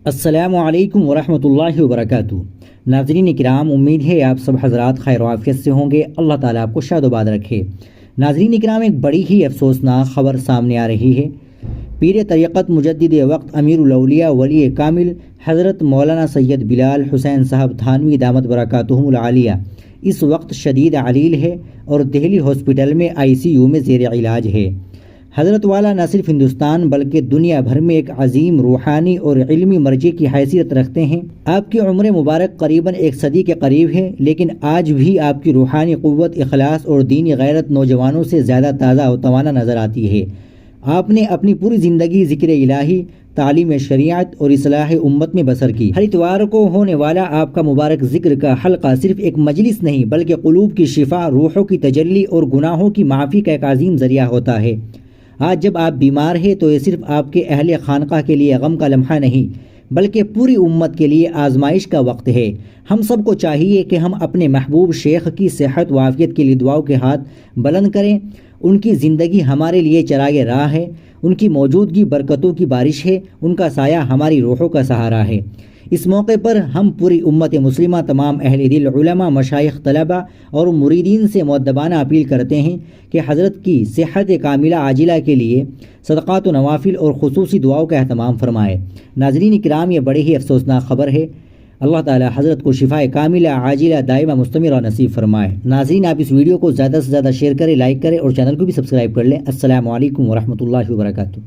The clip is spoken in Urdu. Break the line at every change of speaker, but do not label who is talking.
السلام علیکم ورحمۃ اللہ وبرکاتہ۔ ناظرین کرام، امید ہے آپ سب حضرات خیر و عافیت سے ہوں گے۔ اللہ تعالیٰ آپ کو شاد و آباد رکھے۔ ناظرین کرام، ایک بڑی ہی افسوسناک خبر سامنے آ رہی ہے۔ پیر طریقت مجدد وقت امیر الاولیاء ولی کامل حضرت مولانا سید بلال حسین صاحب تھانوی دامت برکاتہم العالیہ اس وقت شدید علیل ہے اور دہلی ہاسپٹل میں ICU میں زیر علاج ہے۔ حضرت والا نہ صرف ہندوستان بلکہ دنیا بھر میں ایک عظیم روحانی اور علمی مرجع کی حیثیت رکھتے ہیں۔ آپ کی عمر مبارک قریباً 1 صدی کے قریب ہے، لیکن آج بھی آپ کی روحانی قوت، اخلاص اور دینی غیرت نوجوانوں سے زیادہ تازہ و توانا نظر آتی ہے۔ آپ نے اپنی پوری زندگی ذکر الہی، تعلیم شریعت اور اصلاح امت میں بسر کی۔ ہر اتوار کو ہونے والا آپ کا مبارک ذکر کا حلقہ صرف ایک مجلس نہیں بلکہ قلوب کی شفا، روحوں کی تجلی اور گناہوں کی معافی کا ایک عظیم ذریعہ ہوتا ہے۔ آج جب آپ بیمار ہیں تو یہ صرف آپ کے اہل خانقاہ کے لیے غم کا لمحہ نہیں بلکہ پوری امت کے لیے آزمائش کا وقت ہے۔ ہم سب کو چاہیے کہ ہم اپنے محبوب شیخ کی صحت و عافیت کے لیے دعاؤں کے ہاتھ بلند کریں۔ ان کی زندگی ہمارے لیے چراغ راہ ہے، ان کی موجودگی برکتوں کی بارش ہے، ان کا سایہ ہماری روحوں کا سہارا ہے۔ اس موقع پر ہم پوری امت مسلمہ، تمام اہل دل، علماء، مشائخ، طلباء اور مریدین سے مؤدبانہ اپیل کرتے ہیں کہ حضرت کی صحت کاملہ عاجلہ کے لیے صدقات و نوافل اور خصوصی دعاؤں کا اہتمام فرمائے۔ ناظرین کرام، یہ بڑی ہی افسوسناک خبر ہے۔ اللہ تعالی حضرت کو شفائے کاملہ عاجلہ دائمہ مستمرہ نصیب فرمائے۔ ناظرین، آپ اس ویڈیو کو زیادہ سے زیادہ شیئر کریں، لائک کریں اور چینل کو بھی سبسکرائب کر لیں۔ السلام علیکم ورحمۃ اللہ وبرکاتہ۔